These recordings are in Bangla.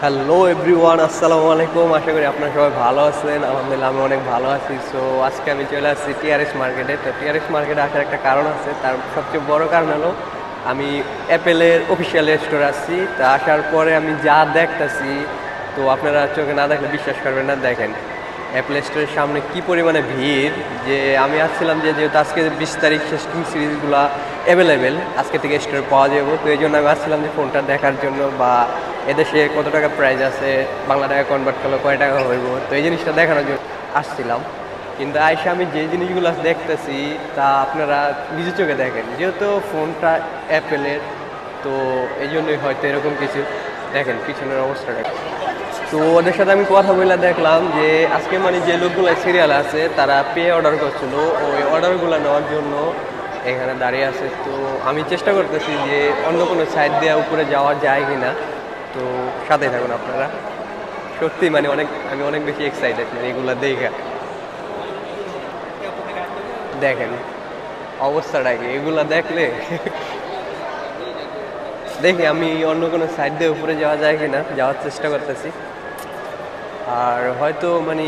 হ্যালো এভরিওয়ান, আসসালামু আলাইকুম। আশা করি আপনারা সবাই ভালো আছেন। আলহামদুলিল্লাহ আমি অনেক ভালো আছি। সো আজকে আমি চলে আসছি টিআরএস মার্কেটে। তো টিআরএস মার্কেটে আসার একটা কারণ আছে, তার সবচেয়ে বড় কারণ হলো আমি অ্যাপেলের অফিসিয়াল স্টোরে আসছি। তা আসার পরে আমি যা দেখতেছি, তো আপনারা চোখে না দেখলে বিশ্বাস করবেন না। দেখেন অ্যাপেল স্টোরের সামনে কি পরিমাণে ভিড়। যে আমি আসছিলাম যেহেতু আজকে 20 তারিখ শেষকিং সিরিজগুলো অ্যাভেলেবেল আজকে থেকে স্টোরে পাওয়া যাবে, তো এই জন্য আমি আসছিলাম যে ফোনটা দেখার জন্য, বা এদেশে কত টাকা প্রাইস আছে, বাংলা টাকা কনভার্ট করলে কয় টাকা হইব, তো এই জিনিসটা দেখানোর জন্য আসছিলাম। কিন্তু আইসা আমি যে জিনিসগুলো দেখতেছি তা আপনারা নিজের চোখে দেখেন। যেহেতু ফোনটা অ্যাপেলের, তো এই জন্যই হয়তো এরকম কিছু। দেখেন পিছনের অবস্থাটা। তো ওদের সাথে আমি কথা বলে দেখলাম যে আজকে মানে যে লোকগুলো সিরিয়াল আছে তারা পে অর্ডার করছিল, ওই অর্ডারগুলো নেওয়ার জন্য এখানে দাঁড়িয়ে আছে। তো আমি চেষ্টা করতেছি যে অন্য কোনো সাইড দিয়ে উপরে যাওয়া যায় কি না। তো সাথে থাকুন আপনারা। সত্যি মানে আমি অনেক বেশি এক্সাইটেড মানে এগুলো দেখে। দেখেন অবস্থাটা কি, এগুলা দেখলে দেখি আমি অন্য কোনো সাইড দিয়ে উপরে যাওয়া যায় কিনা, যাওয়ার চেষ্টা করতেছি। আর হয়তো মানে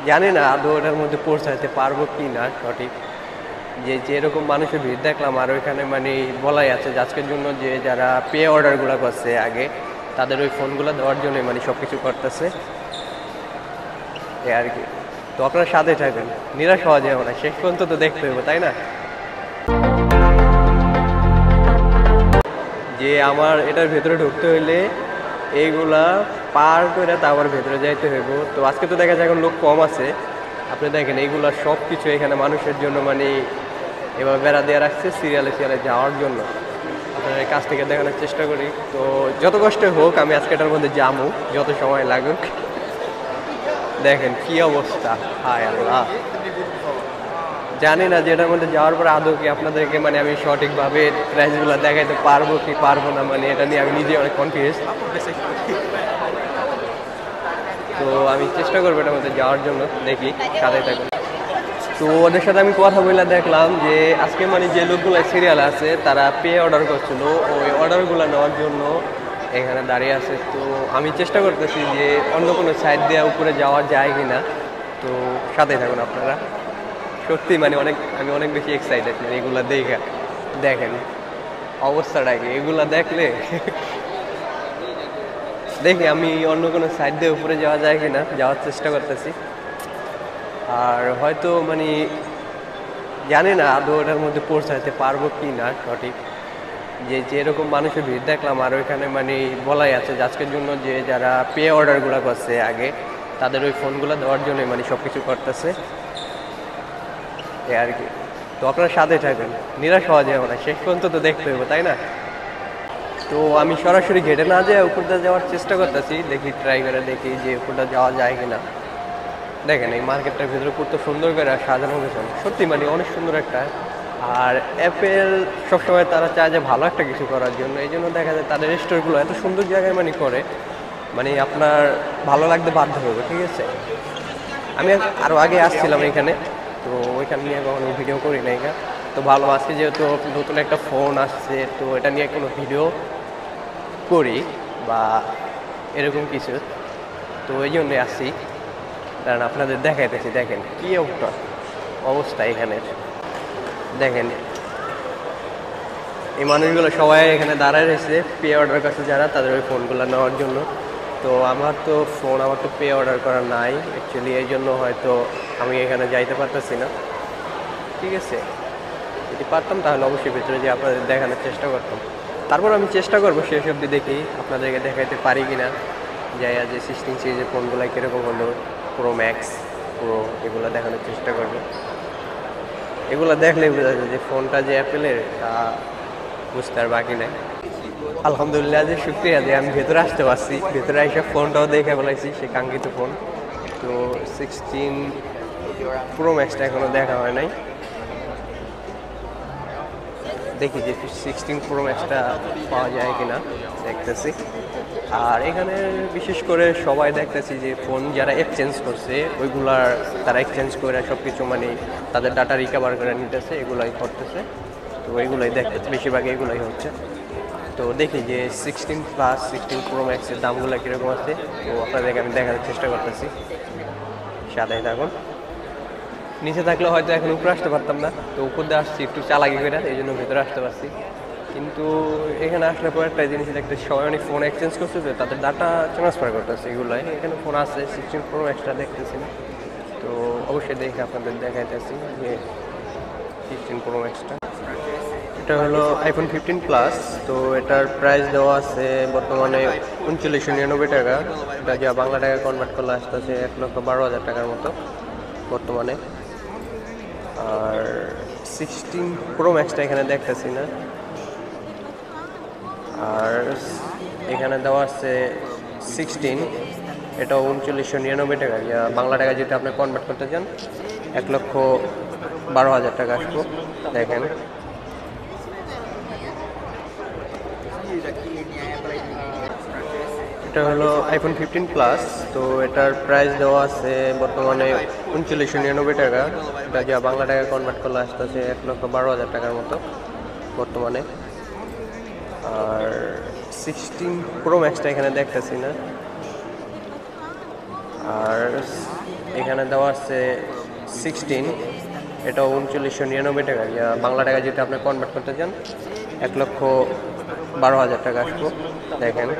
জানি না আদৌ ওটার মধ্যে পৌঁছাতে পারবো কি না সঠিক। যেরকম মানুষের ভিড় দেখলাম, আর ওইখানে মানে বলাই আছে যে আজকের জন্য যে যারা পে অর্ডারগুলো করছে আগে, তাদের ওই ফোনগুলো দেওয়ার জন্য মানে সব কিছু করতেছে আর কি। তো আপনার সাথে থাকবেন, নিরাশ হওয়া যাবে না, শেষ পর্যন্ত তো দেখতে হবে, তাই না? যে আমার এটার ভেতরে ঢুকতে হইলে এইগুলা পার করে তারপর ভেতরে যাইতে হইব। তো আজকে তো দেখা যায় এখন লোক কম আছে। আপনি দেখেন এইগুলা সব কিছু এখানে মানুষের জন্য মানে এবার বেড়া দিয়ে রাখছে সিরিয়ালে যাওয়ার জন্য। আপনার এই কাছ থেকে দেখানোর চেষ্টা করি। তো যত কষ্ট হোক আমি আজকে এটার মধ্যে যাবো, যত সময় লাগুক। দেখেন কি অবস্থা, হায় আল্লাহ। জানি না যে এটার মধ্যে যাওয়ার পর আদৌ কি আপনাদেরকে মানে আমি সঠিকভাবে প্রাইসগুলো দেখাইতে পারবো কি পারবো না, মানে এটা নিয়ে আমি নিজে অনেক কনফিউজ। তো আমি চেষ্টা করবো এটার মধ্যে যাওয়ার জন্য, দেখি সাথে থাকুন। তো ওদের সাথে আমি কথা বলে দেখলাম যে আজকে মানে যে লোকগুলো সিরিয়াল আছে তারা পে অর্ডার করছিল, ওই অর্ডারগুলো নেওয়ার জন্য এখানে দাঁড়িয়ে আছে। তো আমি চেষ্টা করতেছি যে অন্য কোনো সাইড দিয়ে উপরে যাওয়া যায় কি না। তো সাথে থাকুন আপনারা। সত্যি মানে আমি অনেক বেশি এক্সাইটেড মানে এগুলো দেখে। দেখেন অবস্থাটা কি, এগুলা দেখলে দেখি আমি অন্য কোনো সাইড দিয়ে উপরে যাওয়া যায় কি না, যাওয়ার চেষ্টা করতেছি। আর হয়তো মানে জানি না আদৌ ওটার মধ্যে পৌঁছাতে পারবো কি না সঠিক। যেরকম মানুষের ভিড় দেখলাম, আর ওইখানে মানে বলাই আছে যে আজকের জন্য যে যারা পে অর্ডারগুলো করছে আগে, তাদের ওই ফোনগুলো দেওয়ার জন্য মানে সব কিছু করতেছে আর কি। তো আপনার সাথে থাকবেন, নিরাশ হওয়া যাবে না, শেষ পর্যন্ত তো দেখতে হবে, তাই না? তো আমি সরাসরি ঘেটে না যেয়ে উপরটা যাওয়ার চেষ্টা করতেছি, দেখি ট্রাই করে দেখি যে উপরটা যাওয়া যায় কিনা। দেখেন এই মার্কেটটার ভিতরে কত সুন্দর করে সাজানো গেছে, সত্যি মানে অনেক সুন্দর একটা। আর অ্যাপেল সবসময় তারা চায় যে ভালো একটা কিছু করার জন্য, এই জন্য দেখা যায় তাদের স্টোরগুলো এত সুন্দর জায়গায় মানে করে, মানে আপনার ভালো লাগতে বাধ্য হবে, ঠিক আছে? আমি আরও আগে আসছিলাম এখানে, তো ওইখানে নিয়ে কখনো ভিডিও করি না এখানে। তো ভালো আজকে যেহেতু নতুন একটা ফোন আসছে, তো এটা নিয়ে কোনো ভিডিও করি বা এরকম কিছু, তো এই জন্যই আসছি, কারণ আপনাদের দেখাইতেছি। দেখেন কি অবস্থা এখানে। দেখেন এই মানুষগুলো সবাই এখানে দাঁড়ায় রয়েছে পে অর্ডার করছে যারা, তাদের ওই ফোনগুলো নেওয়ার জন্য। তো আমার তো পে অর্ডার করা নাই অ্যাকচুয়ালি, এই জন্য হয়তো আমি এখানে যাইতে পারতেছি না, ঠিক আছে? যদি পারতাম তাহলে অবশ্যই ভেতরে যে আপনাদের দেখানোর চেষ্টা করতাম। তারপর আমি চেষ্টা করবো শেষ অবধি দেখি আপনাদেরকে দেখাইতে পারি কিনা, যাই যে 16 সিরিজের ফোনগুলো কীরকম হলো, প্রো ম্যাক্স, প্রো, এগুলো দেখানোর চেষ্টা করবো। এগুলো দেখলেই বোঝা যায় যে ফোনটা যে অ্যাপেলের তা বুঝতে আর বাকি নাই। আলহামদুলিল্লাহ যে শুক্রিয়া যে আমি ভেতরে আসতে পারছি, ভেতরে এসে ফোনটাও দেখে বলাইছি, সে কাঙ্ক্ষিত ফোন। তো 16 প্রো ম্যাক্সটা এখনও দেখা হয় নাই, দেখি যে 16 প্রো ম্যাক্সটা পাওয়া যায় কিনা, দেখতেছি। আর এখানে বিশেষ করে সবাই দেখতেছি যে ফোন যারা এক্সচেঞ্জ করছে ওইগুলার তারা এক্সচেঞ্জ করে সব কিছু মানে তাদের ডাটা রিকভার করে নিতেছে, এগুলাই করতেছে। তো এগুলাই দেখতেছে, বেশিরভাগ এগুলাই হচ্ছে। তো দেখি যে 16 প্লাস 16 প্রো ম্যাক্সের দামগুলো কীরকম আছে। তো আপনাদেরকে আমি দেখানোর চেষ্টা করতেছি, সাথেই থাকুন। নিচে থাকলে হয়তো এখন উপরে আসতে পারতাম না, তো উপর দিয়ে আসছি একটু চালাকি করে, এই জন্য ভেতরে আসতে পারছি। কিন্তু এখানে আসলে পর একটা জিনিস দেখতে সবাই অনেক ফোন এক্সচেঞ্জ করছে, যে তাদের ডাটা ট্রান্সফার করতেছে এগুলো। এখানে ফোন আছে 16 প্রো ম্যাক্সটা দেখতেছি না, তো অবশ্যই দেখে আপনাদের দেখাইতেছি যে 16 প্রো ম্যাক্সটা। এটা হলো আইফোন 15 প্লাস। তো এটার প্রাইস দেওয়া আছে বর্তমানে 3999 টাকা। এটা যা বাংলা টাকা কনভার্ট করলে আসতেছে 1,12,000 টাকার মতো বর্তমানে। আর 16 প্রো ম্যাক্সটা এখানে দেখতেছি না। আর এখানে দেওয়া আছে 16, এটাও 3999 টাকা, যা বাংলা টাকা যেটা আপনি কনভার্ট করতে চান 1,12,000 টাকা আসবো। দেখেন এটা হলো আইফোন 15 প্লাস। তো এটার প্রাইস দেওয়া আছে বর্তমানে 3999 টাকা। এটা যা বাংলা টাকা কনভার্ট করলে আসতেছে 1,12,000 টাকার মতো বর্তমানে। আর 16 প্রো ম্যাক্সটা এখানে দেখতেছি না। আর এখানে দেওয়া আছে 16, এটাও 3999 টাকা, যা বাংলা টাকা যেটা আপনি কনভার্ট করতে চান 1,12,000 টাকা আসবো। দেখেন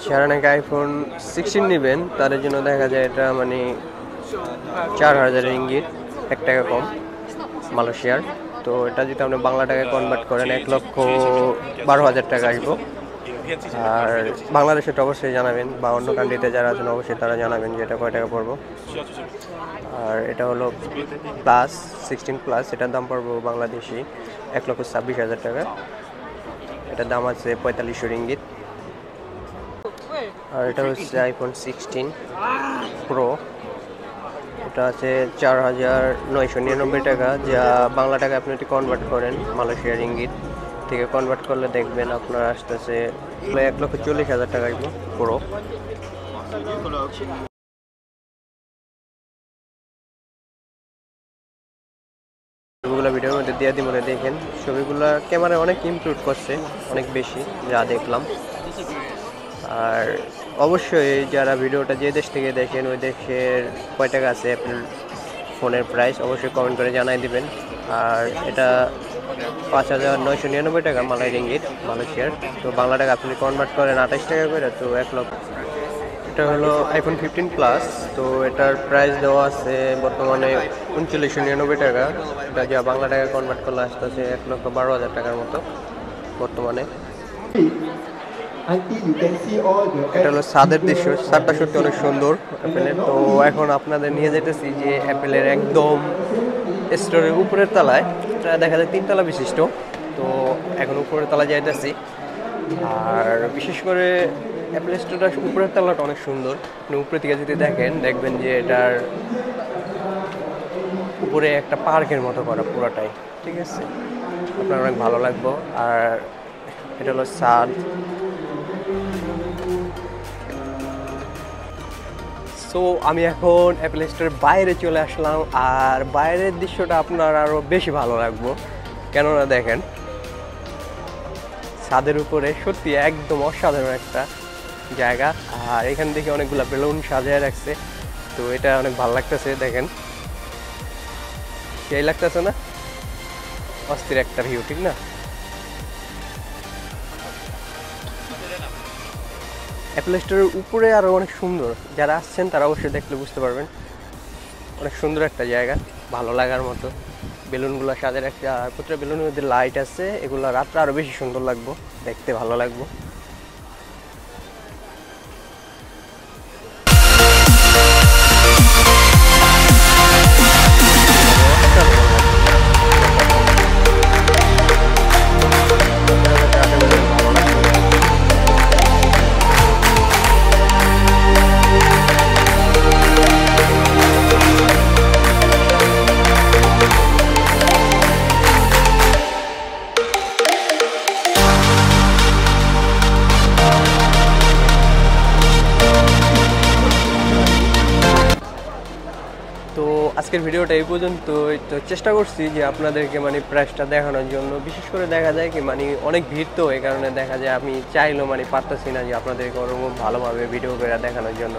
যারা নাকি আইফোন 16 নেবেন তাদের জন্য দেখা যায় এটা মানে 4,000 রিঙ্গিত, 1 টাকা কম মালয়েশিয়ার। তো এটা যদি আপনি বাংলা টাকায় কনভার্ট করেন 1,12,000 টাকা আসবো। আর বাংলাদেশে তো অবশ্যই জানাবেন, বা অন্য কান্ট্রিতে যারা আছেন অবশ্যই তারা জানাবেন যে এটা কয় টাকা পড়বো। আর এটা হলো প্লাস 16 প্লাস, এটার দাম পড়বো বাংলাদেশি 1,26,000 টাকা। এটার দাম আছে 4500 রিঙ্গিত। আর এটা হচ্ছে আইফোন 16 প্রো, এটা আছে 4,999 টাকা, যা বাংলা টাকা আপনি যদি কনভার্ট করেন মালয়েশিয়ার রিঙ্গিত থেকে কনভার্ট করলে দেখবেন আপনার আসতেছে 1,40,000 টাকা পুরো। ছবিগুলো ভিডিওর মধ্যে দিয়ে দিই, মনে দেখেন ছবিগুলো ক্যামেরায় অনেক ইমপ্রুভ করছে, অনেক বেশি যা দেখলাম। আর অবশ্যই যারা ভিডিওটা যে দেশ থেকে দেখেন ওই দেশের কয় টাকা আছে অ্যাপেল ফোনের প্রাইস অবশ্যই কমেন্ট করে জানাই দিবেন। আর এটা 5,999 টাকা মালয় রিঙ্গিত মালয়েশিয়ার। তো বাংলা টাকা আপনি কনভার্ট করেন 28 টাকা করে, তো 1 লক্ষ। এটা হলো আইফোন 15 প্লাস। তো এটার প্রাইস দেওয়া আছে বর্তমানে 3999 টাকা। এটা যা বাংলা টাকা কনভার্ট করলে আসতেছে 1,12,000 টাকার মতো বর্তমানে। এটা হলো ছাদের দৃশ্য, ছাদটা সত্যি অনেক সুন্দর অ্যাপেলের। তো এখন আপনাদের নিয়ে যেতেছি যে অ্যাপেলের একদম স্টোরের উপরের তলায়। এটা দেখা যায় 3 তলা বিশিষ্ট। তো এখন উপরের তলায় যাইতেছি। আর বিশেষ করে অ্যাপেল স্টোরটা উপরের তলাটা অনেক সুন্দর। আপনি উপরে থেকে যদি দেখেন দেখবেন যে এটার উপরে একটা পার্কের মতো করা পুরোটাই, ঠিক আছে, আপনার অনেক ভালো লাগবে। আর এটা হলো ছাদ। সো আমি এখন অ্যাপেল স্টোরের বাইরে চলে আসলাম, আর বাইরের দৃশ্যটা আপনার আরও বেশি ভালো লাগবে। কেননা দেখেন ছাদের উপরে সত্যি একদম অসাধারণ একটা জায়গা। আর এখান থেকে অনেকগুলো বেলুন সাজিয়ে রাখছে, তো এটা অনেক ভালো লাগতেছে। দেখেন সেই লাগতেছে না, অস্থির একটা ভিউ, ঠিক না? অ্যাপেল স্টোরের উপরে আরও অনেক সুন্দর, যারা আসছেন তারা অবশ্যই দেখলে বুঝতে পারবেন। অনেক সুন্দর একটা জায়গা, ভালো লাগার মতো। বেলুনগুলো সাজে রাখছে, আর প্রতিটা বেলুনের মধ্যে লাইট আছে, এগুলো রাত্রে আরও বেশি সুন্দর লাগবে, দেখতে ভালো লাগবে। আজকের ভিডিওটা এই পর্যন্তই। তো চেষ্টা করছি যে আপনাদেরকে মানে প্রাইসটা দেখানোর জন্য। বিশেষ করে দেখা যায় কি মানে অনেক ভিড়, তো এই কারণে দেখা যায় আমি চাইলেও মানে পারতেছি না যে আপনাদেরকে ওরকম ভালোভাবে ভিডিও করে দেখানোর জন্য।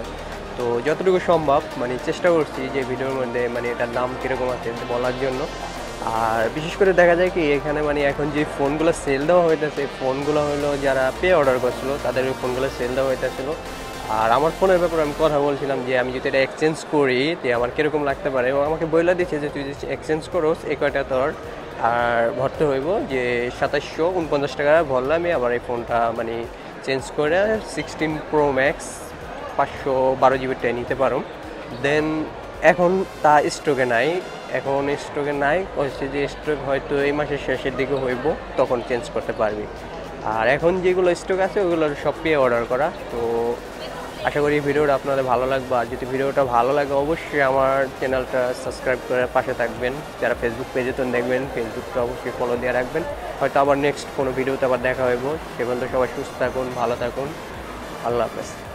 তো যতটুকু সম্ভব মানে চেষ্টা করছি যে ভিডিওর মধ্যে মানে এটার দাম কীরকম আছে বলার জন্য। আর বিশেষ করে দেখা যায় কি এখানে মানে এখন যে ফোনগুলো সেল দেওয়া হইতেছে, ফোনগুলো হলো যারা পে অর্ডার করছিল তাদের ওই ফোনগুলো সেল দেওয়া হইতেছিল। আর আমার ফোনের ব্যাপারে আমি কথা বলছিলাম যে আমি যদি এটা এক্সচেঞ্জ করি তো আমার কীরকম লাগতে পারে, এবং আমাকে বলে দিচ্ছে যে তুই যদি এক্সচেঞ্জ করোস এই কয়টা তোর আর ভরতে হইব যে 2749 টাকা ভরলে আমি আবার এই ফোনটা মানে চেঞ্জ করে 16 প্রো ম্যাক্স 512 জিবিটা নিতে পারো। দেন এখন তা স্টকে নাই, এখন স্টকে নাই, হচ্ছে যে স্টক হয়তো এই মাসের শেষের দিকে হইব, তখন চেঞ্জ করতে পারবি। আর এখন যেগুলো স্টক আছে ওগুলো সব পেয়ে অর্ডার করা। তো আশা করি ভিডিওটা আপনাদের ভালো লাগবে। আর যদি ভিডিওটা ভালো লাগে অবশ্যই আমার চ্যানেলটা সাবস্ক্রাইব করে পাশে থাকবেন। যারা ফেসবুক পেজে তো দেখবেন, ফেসবুকটা অবশ্যই ফলো দিয়ে রাখবেন। হয়তো আবার নেক্সট কোনো ভিডিওতে আবার দেখা হইব। সে পর্যন্ত সবাই সুস্থ থাকুন, ভালো থাকুন, আল্লাহ হাফেজ।